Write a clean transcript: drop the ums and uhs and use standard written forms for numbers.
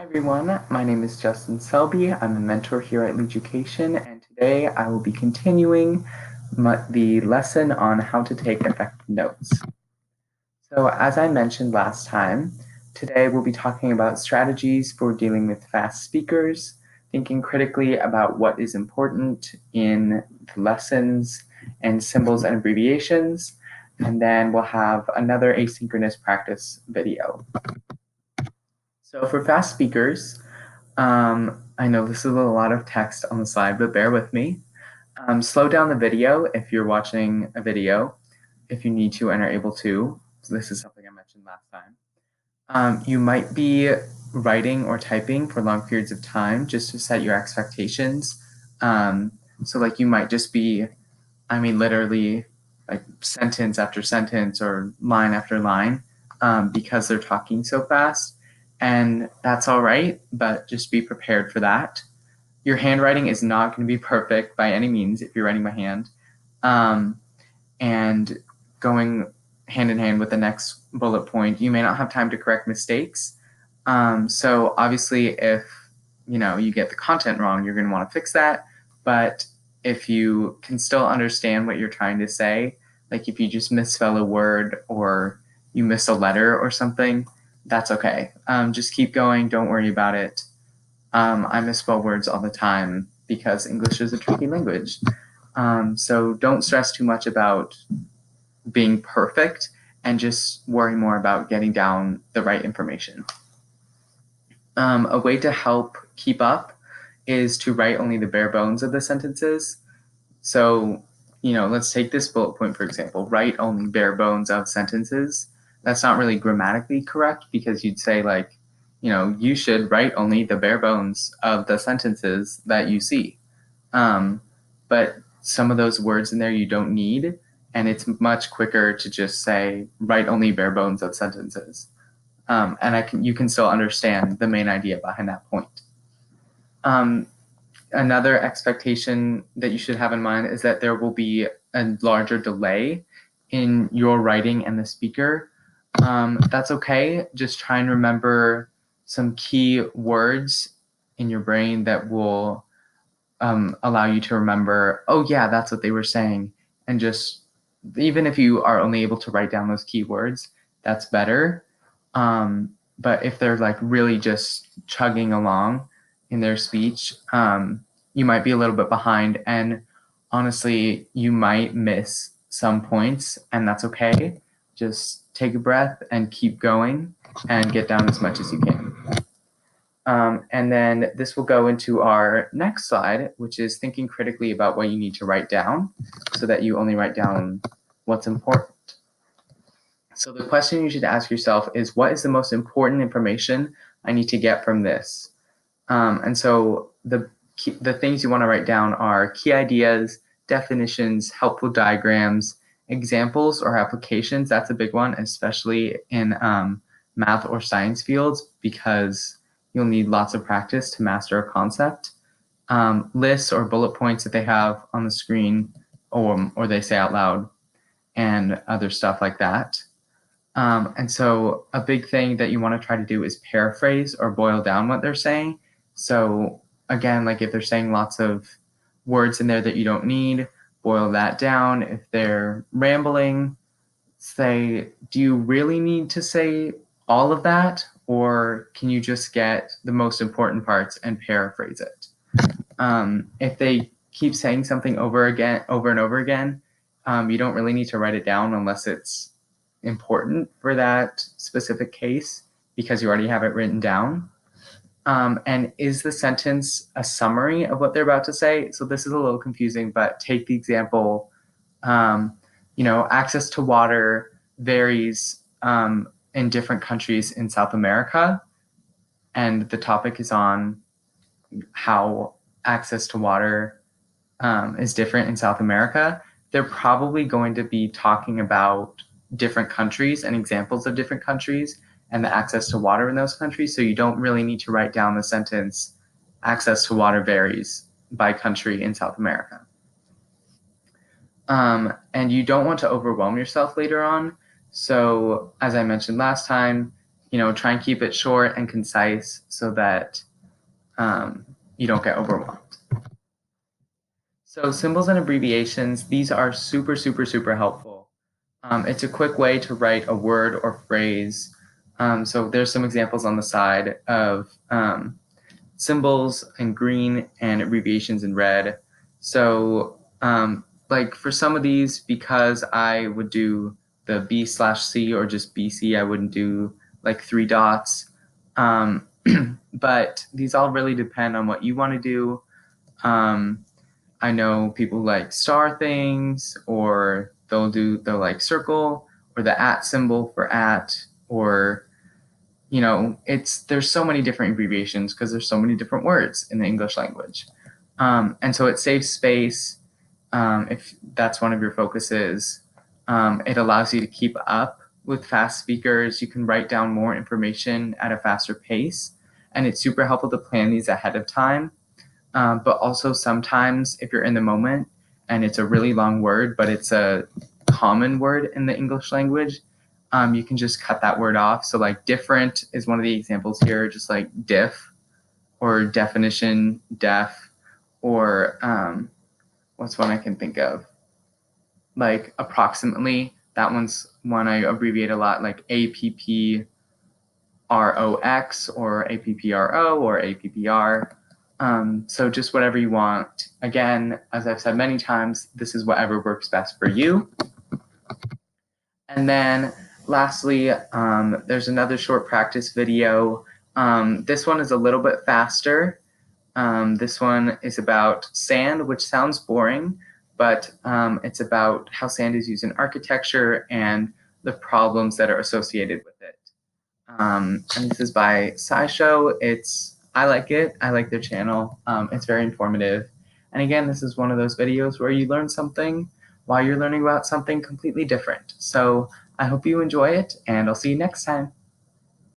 everyone, my name is Justin Selby. I'm a mentor here at LEADucation, and today I will be continuing the lesson on how to take effective notes. So as I mentioned last time, today we'll be talking about strategies for dealing with fast speakers, thinking critically about what is important in the lessons and symbols and abbreviations, and then we'll have another asynchronous practice video. So for fast speakers, I know this is a lot of text on the slide, but bear with me. Slow down the video if you're watching a video, if you need to and are able to. So this is something I mentioned last time. You might be writing or typing for long periods of time just to set your expectations. So like you might just be, literally like sentence after sentence or line after line because they're talking so fast. And that's all right, but just be prepared for that. Your handwriting is not going to be perfect by any means if you're writing by hand. And going hand in hand with the next bullet point, you may not have time to correct mistakes. So obviously if you get the content wrong, you're going to want to fix that. But if you can still understand what you're trying to say, like if you just misspell a word or you miss a letter or something, that's okay. Just keep going. Don't worry about it. I misspell words all the time because English is a tricky language. So don't stress too much about being perfect and just worry more about getting down the right information. A way to help keep up is to write only the bare bones of the sentences. So, let's take this bullet point, for example, write only bare bones of sentences. That's not really grammatically correct because you'd say like, you should write only the bare bones of the sentences that you see. But some of those words in there you don't need, and it's much quicker to just say write only bare bones of sentences. And you can still understand the main idea behind that point. Another expectation that you should have in mind is that there will be a larger delay in your writing and the speaker. That's okay. Just try and remember some key words in your brain that will allow you to remember, oh yeah, that's what they were saying. And just, even if you are only able to write down those key words, that's better. But if they're like really just chugging along in their speech, you might be a little bit behind, and honestly, you might miss some points, and that's okay. Just take a breath and keep going and get down as much as you can. And then this will go into our next slide, which is thinking critically about what you need to write down so that you only write down what's important. So the question you should ask yourself is, what is the most important information I need to get from this? And so the things you want to write down are key ideas, definitions, helpful diagrams, examples or applications. That's a big one, especially in math or science fields, because you'll need lots of practice to master a concept. Lists or bullet points that they have on the screen or they say out loud, and other stuff like that. And so a big thing that you want to try to do is paraphrase or boil down what they're saying. So again, like if they're saying lots of words in there that you don't need, boil that down. If they're rambling, say, do you really need to say all of that? Or can you just get the most important parts and paraphrase it? If they keep saying something over and over again, you don't really need to write it down unless it's important for that specific case because you already have it written down. And is the sentence a summary of what they're about to say? So this is a little confusing, but take the example, access to water varies in different countries in South America. And the topic is on how access to water is different in South America. They're probably going to be talking about different countries and examples of different countries and the access to water in those countries. So you don't really need to write down the sentence, access to water varies by country in South America. And you don't want to overwhelm yourself later on. So as I mentioned last time, try and keep it short and concise so that you don't get overwhelmed. So symbols and abbreviations, these are super, super, super helpful. It's a quick way to write a word or phrase. So there's some examples on the side of symbols in green and abbreviations in red. So like for some of these, because I would do the B/C or just BC, I wouldn't do like 3 dots. But these all really depend on what you want to do. I know people like star things, or they'll like circle, or the @ symbol for at, or there's so many different abbreviations because there's so many different words in the English language. And so it saves space if that's one of your focuses. It allows you to keep up with fast speakers. You can write down more information at a faster pace, and it's super helpful to plan these ahead of time. But also sometimes if you're in the moment and it's a really long word, but it's a common word in the English language, you can just cut that word off. So like different is one of the examples here, just like diff, or definition, def, or what's one I can think of? Like approximately, that one's one I abbreviate a lot, like APPROX or APPRO or APPR. So just whatever you want. Again, as I've said many times, this is whatever works best for you. And then lastly, there's another short practice video. This one is a little bit faster. This one is about sand, which sounds boring, but it's about how sand is used in architecture and the problems that are associated with it. And this is by SciShow. I like it. I like their channel. It's very informative. And again, this is one of those videos where you learn something while you're learning about something completely different. So I hope you enjoy it, and I'll see you next time.